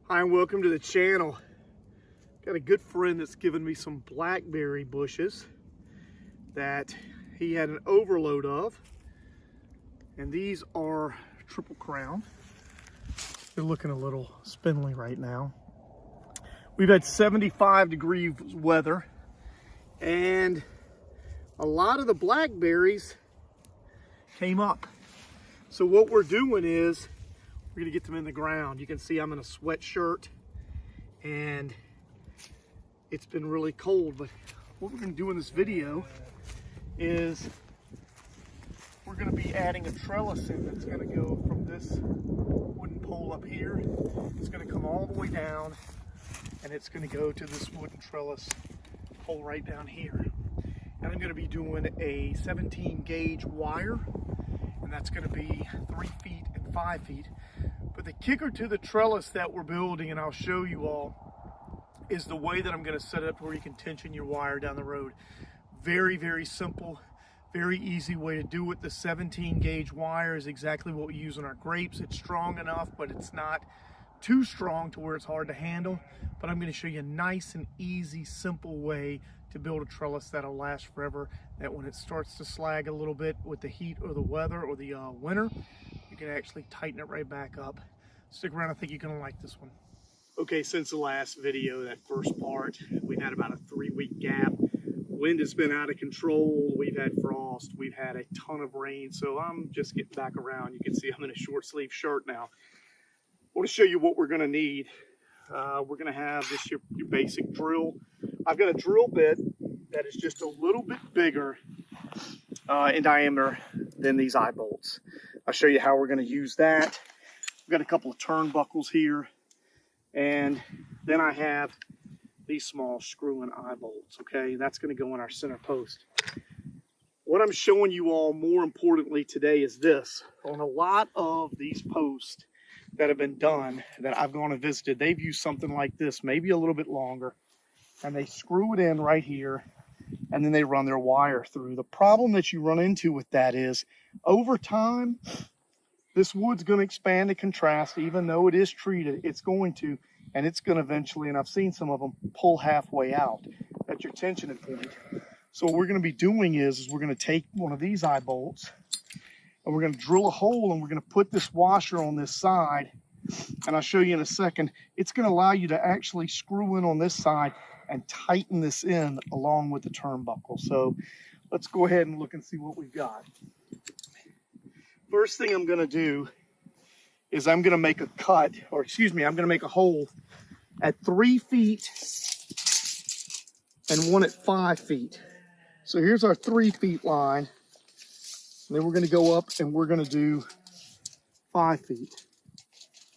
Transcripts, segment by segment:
Hi and welcome to the channel. Got a good friend that's given me some blackberry bushes that he had an overload of, and these are triple crown. They're looking a little spindly right now. We've had 75-degree weather, and a lot of the blackberries came up. So what we're doing is we're gonna get them in the ground. You can see I'm in a sweatshirt and it's been really cold, but what we're gonna do in this video is we're gonna be adding a trellis in that's gonna go from this wooden pole up here. It's gonna come all the way down and it's gonna go to this wooden trellis pole right down here. And I'm gonna be doing a 17 gauge wire, and that's gonna be 3 feet and 5 feet. But the kicker to the trellis that we're building, and I'll show you all, is the way that I'm gonna set it up where you can tension your wire down the road. Very, very simple, very easy way to do it. The 17 gauge wire is exactly what we use on our grapes. It's strong enough, but it's not too strong to where it's hard to handle. But I'm gonna show you a nice and easy, simple way to build a trellis that'll last forever, that when it starts to slag a little bit with the heat or the weather or the winter, you can actually tighten it right back up. Stick around, I think you're gonna like this one. Okay, since the last video, that first part, we've had about a 3-week gap. Wind has been out of control. We've had frost. We've had a ton of rain. So I'm just getting back around. You can see I'm in a short sleeve shirt now. I want to show you what we're gonna need. We're gonna have this your basic drill. I've got a drill bit that is just a little bit bigger in diameter than these eye bolts. I'll show you how we're gonna use that. We've got a couple of turnbuckles here, and then I have these small screw-in eye bolts, okay? That's gonna go in our center post. What I'm showing you all more importantly today is this. On a lot of these posts that have been done that I've gone and visited, they've used something like this, maybe a little bit longer, and they screw it in right here, and then they run their wire through. The problem that you run into with that is, over time, this wood's going to expand and contrast. Even though it is treated, it's going to, and it's going to eventually, and I've seen some of them pull halfway out at your tensioning point. So what we're going to be doing is we're going to take one of these eye bolts, and we're going to drill a hole, and we're going to put this washer on this side, and I'll show you in a second. It's going to allow you to actually screw in on this side and tighten this in along with the turnbuckle. So let's go ahead and look and see what we've got. First thing I'm going to do is I'm going to make a cut, or excuse me, I'm going to make a hole at 3 feet and one at 5 feet. So here's our 3 feet line. And then we're going to go up and we're going to do 5 feet.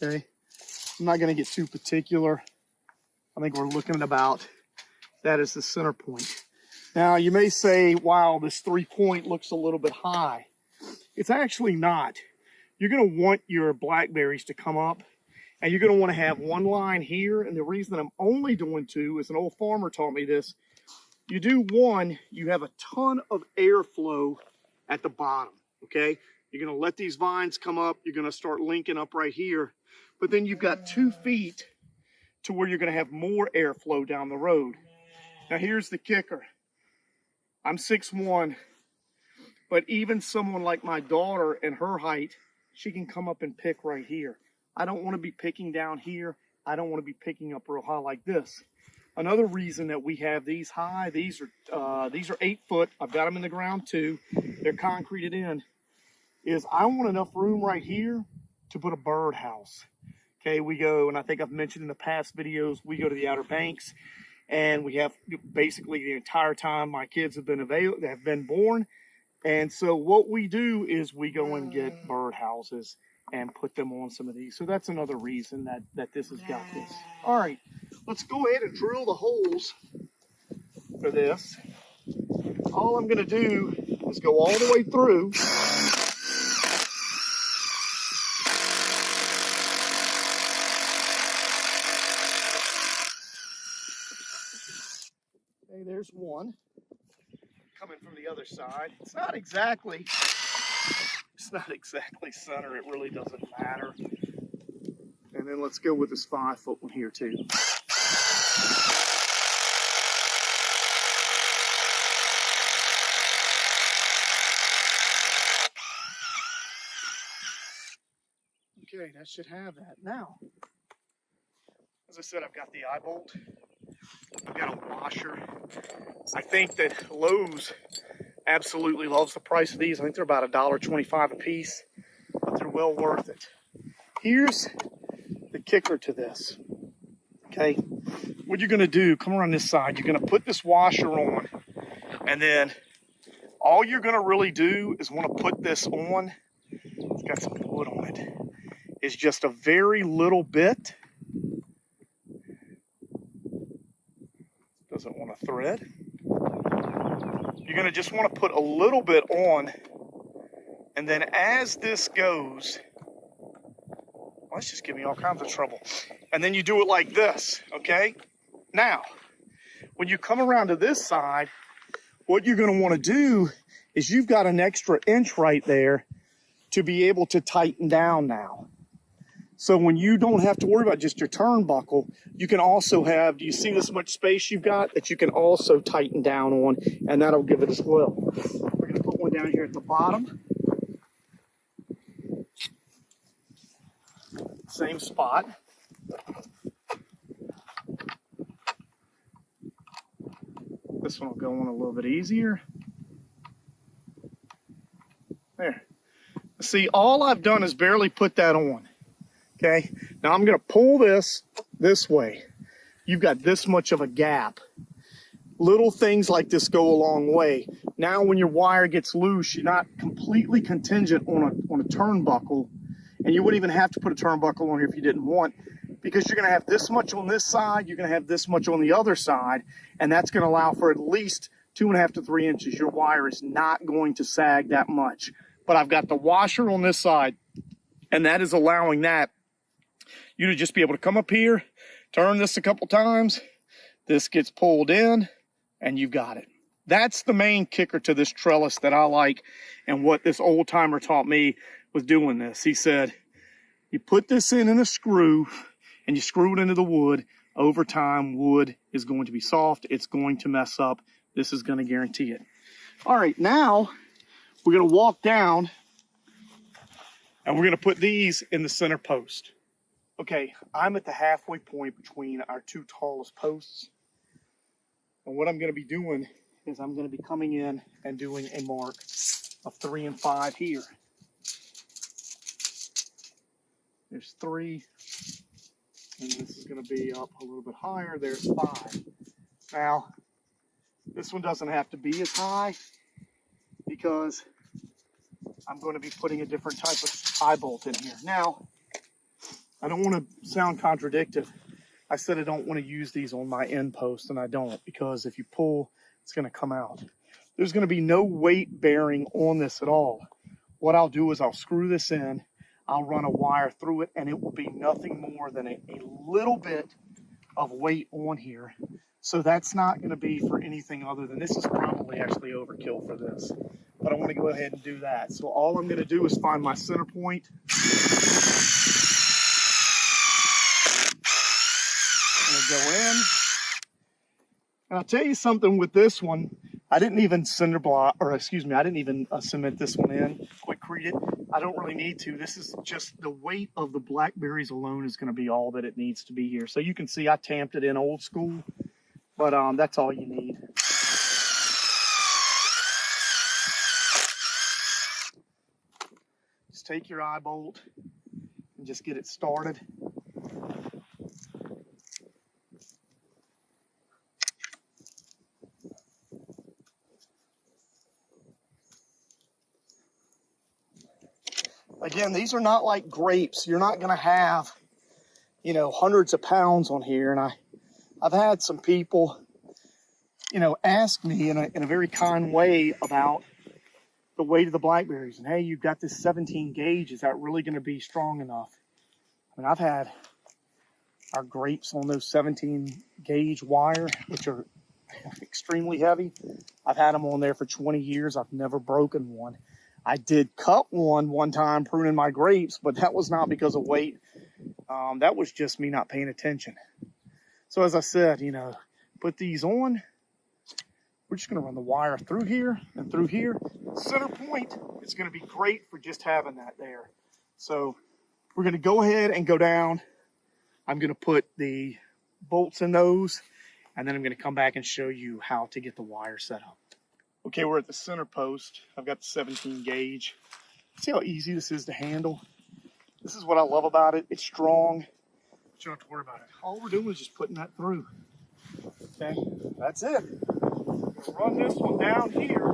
Okay. I'm not going to get too particular. I think we're looking at about that as the center point. Now you may say, wow, this 3-point looks a little bit high. It's actually not. You're going to want your blackberries to come up, and you're going to want to have one line here. And the reason that I'm only doing 2 is an old farmer taught me this. You do 1, you have a ton of airflow at the bottom, okay? You're going to let these vines come up. You're going to start linking up right here. But then you've got 2 feet to where you're going to have more airflow down the road. Now here's the kicker. I'm 6'1", but even someone like my daughter and her height, she can come up and pick right here. I don't want to be picking down here. I don't want to be picking up real high like this. Another reason that we have these high, these are 8 foot. I've got them in the ground too. They're concreted in. Is I want enough room right here to put a birdhouse. Okay, we go, and I think I've mentioned in the past videos, we go to the Outer Banks, and we have basically the entire time my kids have been born. And so what we do is we go and get birdhouses and put them on some of these. So that's another reason that this has got this. All right, let's go ahead and drill the holes for this. All I'm gonna do is go all the way through. Okay, there's one coming from the other side. It's not exactly center. It really doesn't matter. And then let's go with this 5-foot one here too. Okay, that should have that. Now, as I said, I've got the eye bolt. I've got a washer. I think that Lowe's absolutely loves the price of these. I think they're about $1.25 a piece, but they're well worth it. Here's the kicker to this. Okay, what you're gonna do, come around this side, you're gonna put this washer on, and then all you're gonna really do is wanna put this on. It's got some wood on it. Is just a very little bit. Doesn't want to thread. You're gonna just want to put a little bit on, and then as this goes, well, it's just giving me all kinds of trouble. And then you do it like this, okay? Now, when you come around to this side, what you're gonna want to do is you've got an extra inch right there to be able to tighten down now. So when you don't have to worry about just your turnbuckle, you can also have, do you see this much space you've got that you can also tighten down on, and that'll give it as well. We're gonna put one down here at the bottom. Same spot. This one will go on a little bit easier. There. See, all I've done is barely put that on. Okay, now I'm gonna pull this way. You've got this much of a gap. Little things like this go a long way. Now when your wire gets loose, you're not completely contingent on a turnbuckle, and you wouldn't even have to put a turnbuckle on here if you didn't want, because you're gonna have this much on this side, you're gonna have this much on the other side, and that's gonna allow for at least 2.5 to 3 inches. Your wire is not going to sag that much. But I've got the washer on this side, and that is allowing that you to just be able to come up here, turn this a couple times, this gets pulled in, and you've got it. That's the main kicker to this trellis that I like, and what this old timer taught me with doing this. He said, you put this in a screw, and you screw it into the wood. Over time, wood is going to be soft. It's going to mess up. This is going to guarantee it. All right, now we're going to walk down, and we're going to put these in the center post. Okay, I'm at the halfway point between our two tallest posts. And what I'm going to be doing is I'm going to be coming in and doing a mark of 3 and 5 here. There's 3, and this is going to be up a little bit higher. There's 5. Now, this one doesn't have to be as high because I'm going to be putting a different type of eye bolt in here. Now, I don't want to sound contradictory. I said I don't want to use these on my end post, and I don't, because if you pull, it's going to come out. There's going to be no weight bearing on this at all. What I'll do is I'll screw this in, I'll run a wire through it, and it will be nothing more than a little bit of weight on here. So that's not going to be for anything other than, this is probably actually overkill for this. But I want to go ahead and do that. So all I'm going to do is find my center point. Go in, and I'll tell you something with this one. I didn't even cement this one in, quickcrete it. I don't really need to. This is just the weight of the Blackberries alone is going to be all that it needs to be here. So you can see I tamped it in old school, but that's all you need. Just take your eye bolt and just get it started. Again, these are not like grapes. You're not going to have, you know, hundreds of pounds on here. And I've had some people, you know, ask me in a very kind way about the weight of the Blackberries. And hey, you've got this 17 gauge. Is that really going to be strong enough? I mean, I've had our grapes on those 17 gauge wire, which are extremely heavy. I've had them on there for 20 years. I've never broken one. I did cut one time pruning my grapes, but that was not because of weight. That was just me not paying attention. So as I said, you know, put these on. We're just gonna run the wire through here and through here. Center point is gonna be great for just having that there. So we're gonna go ahead and go down. I'm gonna put the bolts in those, and then I'm gonna come back and show you how to get the wire set up. Okay, we're at the center post. I've got the 17 gauge. See how easy this is to handle? This is what I love about it. It's strong. You don't have to worry about it. All we're doing is just putting that through. Okay, that's it. Run this one down here.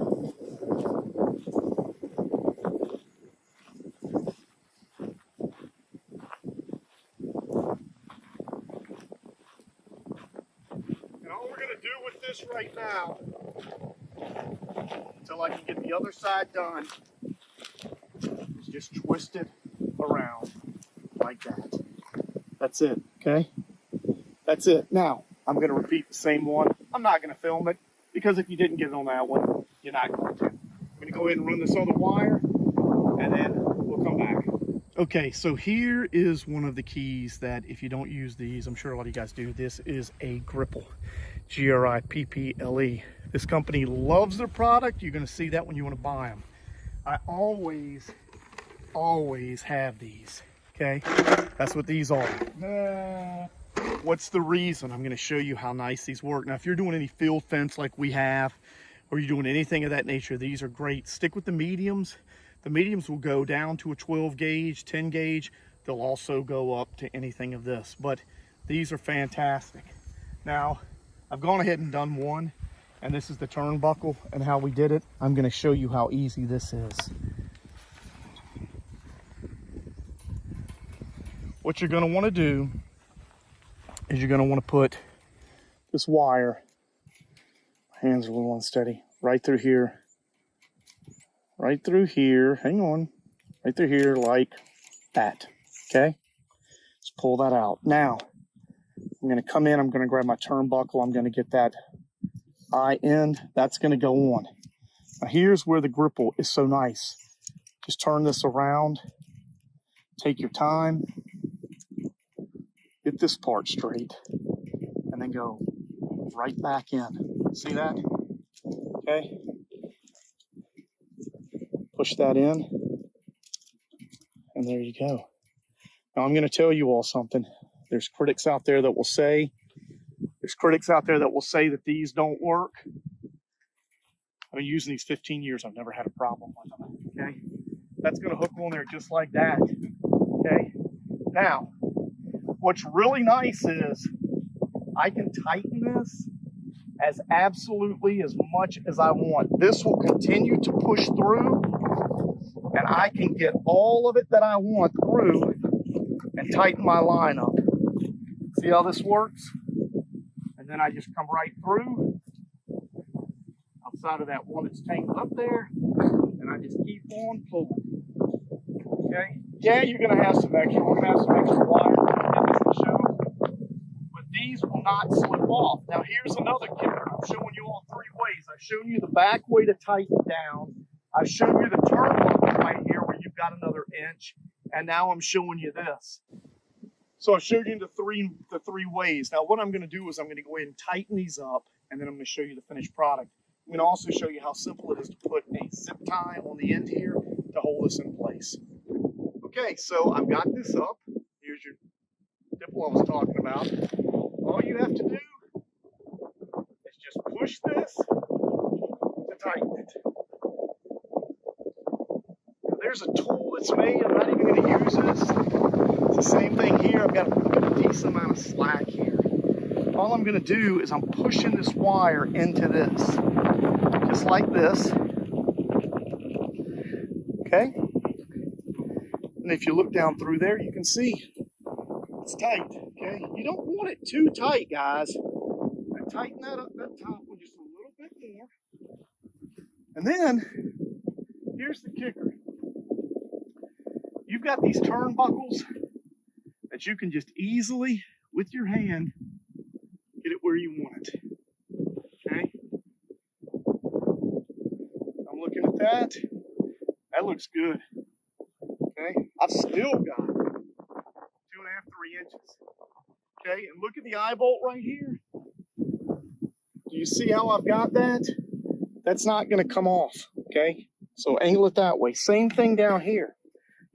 And all we're going to do with this right now, until I can get the other side done, is just twist it around like that. That's it, okay? That's it. Now, I'm going to repeat the same one. I'm not going to film it, because if you didn't get it on that one, you're not going to. I'm going to go ahead and run this other wire, and then we'll come back. Okay, so here is one of the keys that if you don't use these, I'm sure a lot of you guys do. This is a gripple, Gripple. This company loves their product. You're going to see that when you want to buy them. I always have these, okay? That's what these are. What's the reason? I'm going to show you how nice these work. Now, if you're doing any field fence like we have, or you're doing anything of that nature, these are great. Stick with the mediums. The mediums will go down to a 12 gauge, 10 gauge. They'll also go up to anything of this, but these are fantastic. Now, I've gone ahead and done one, and this is the turnbuckle and how we did it. I'm going to show you how easy this is. What you're going to want to do is you're going to want to put this wire, my hands are a little unsteady, right through here, hang on, right through here like that, okay? Just pull that out. Now, I'm going to come in, I'm going to grab my turnbuckle, I'm going to get that eye end, that's going to go on. Now here's where the gripple is so nice. Just turn this around, take your time, get this part straight, and then go right back in. See that? Okay. Push that in, and there you go. Now I'm going to tell you all something. There's critics out there that will say that these don't work. I've been using these 15 years. I've never had a problem with them. Okay. That's going to hook on there just like that. Okay. Now, what's really nice is I can tighten this as absolutely as much as I want. This will continue to push through, and I can get all of it that I want through and tighten my line up. See how this works? And then I just come right through outside of that one that's tangled up there, and I just keep on pulling. Okay? Yeah, you're going to have some extra. We're going to have some extra wire in this show, but these will not slip off. Now, here's another kicker. I'm showing you all three ways. I've shown you the back way to tighten down. I've shown you the turnbuckle right here where you've got another inch, and now I'm showing you this. So I've showed you the three ways. Now what I'm going to do is I'm going to go ahead and tighten these up, and then I'm going to show you the finished product. I'm going to also show you how simple it is to put a zip tie on the end here to hold this in place. Okay, so I've got this up. Here's your dipple I was talking about. All you have to do is just push this to tighten it. Now, there's a tool that's made. I'm not even going to use this. It's the same thing here. I've got a decent amount of slack here. All I'm going to do is I'm pushing this wire into this, just like this. Okay? And if you look down through there, you can see it's tight. Okay? You don't want it too tight, guys. I tighten that up, that top one just a little bit more. And then, here's the kicker. You've got these turnbuckles that you can just easily, with your hand, get it where you want it. Okay? I'm looking at that. That looks good. Okay? I've still got 2.5, 3 inches. Okay, and look at the eye bolt right here. Do you see how I've got that? That's not going to come off. Okay, so angle it that way. Same thing down here.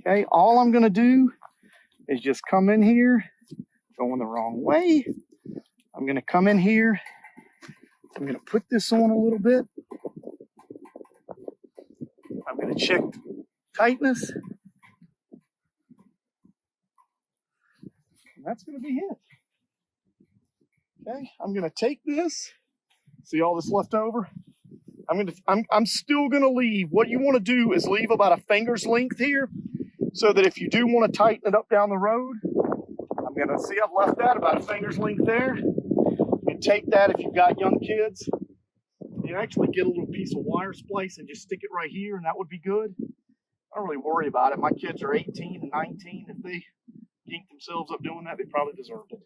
Okay, all I'm going to do is just come in here, going the wrong way. I'm going to come in here. I'm going to put this on a little bit. I'm going to check tightness. And that's going to be it. Okay, I'm going to take this. See all this left over? I'm still going to leave. What you want to do is leave about a finger's length here, so that if you do want to tighten it up down the road, I'm going to see I've left that about a finger's length there. You can take that if you've got young kids. You actually get a little piece of wire splice and just stick it right here, and that would be good. I don't really worry about it. My kids are 18 and 19. If they geek themselves up doing that, they probably deserved it.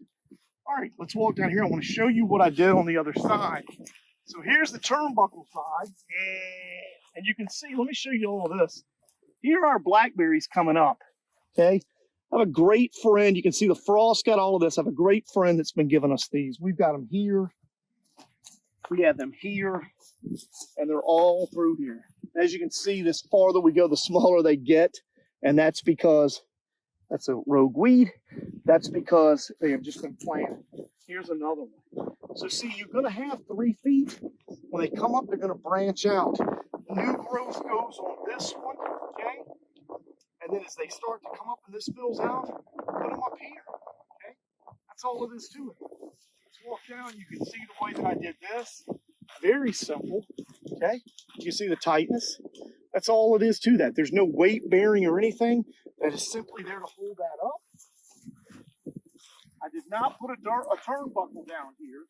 All right, let's walk down here. I want to show you what I did on the other side. So here's the turnbuckle side, and you can see, let me show you all of this. Here are our blackberries coming up, okay? I have a great friend. You can see the frost got all of this. I have a great friend that's been giving us these. We've got them here. We have them here, and they're all through here. As you can see, the farther we go, the smaller they get, and that's because that's a rogue weed. That's because they have just been planted. Here's another one. So see, you're going to have 3 feet. When they come up, they're going to branch out. New growth goes on this one, okay? And then as they start to come up and this fills out, put them up here, okay? That's all it is to it. Let's walk down. You can see the way that I did this. Very simple, okay? You can see the tightness. That's all it is to that. There's no weight bearing or anything. That is simply there to hold that up. I did not put a turnbuckle down here.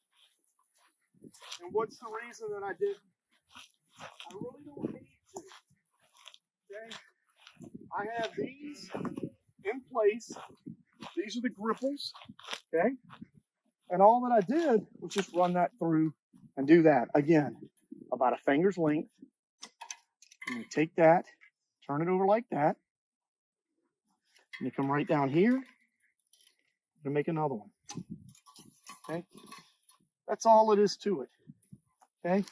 And what's the reason that I didn't? I really don't need to. Okay? I have these in place. These are the gripples. Okay? And all that I did was just run that through and do that. Again, about a finger's length. I'm going to take that, turn it over like that. And you come right down here and make another one. Okay? That's all it is to it. Okay?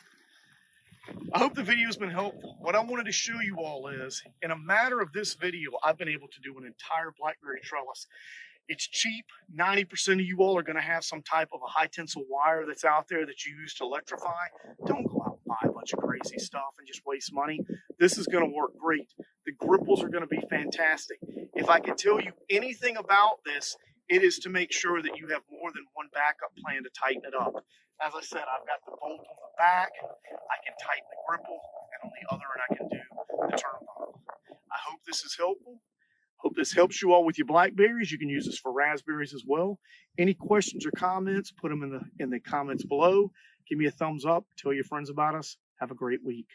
I hope the video has been helpful. What I wanted to show you all is, in a matter of this video, I've been able to do an entire blackberry trellis. It's cheap. 90% of you all are going to have some type of a high tensile wire that's out there that you use to electrify. Don't go out and buy a bunch of crazy stuff and just waste money. This is going to work great. The gripples are going to be fantastic. If I could tell you anything about this, it is to make sure that you have more than one backup plan to tighten it up. As I said, I've got the bolt on the back. I can tighten the gripple, and on the other end, I can do the turnbuckle. I hope this is helpful. Hope this helps you all with your blackberries. You can use this for raspberries as well. Any questions or comments, put them in the comments below. Give me a thumbs up. Tell your friends about us. Have a great week.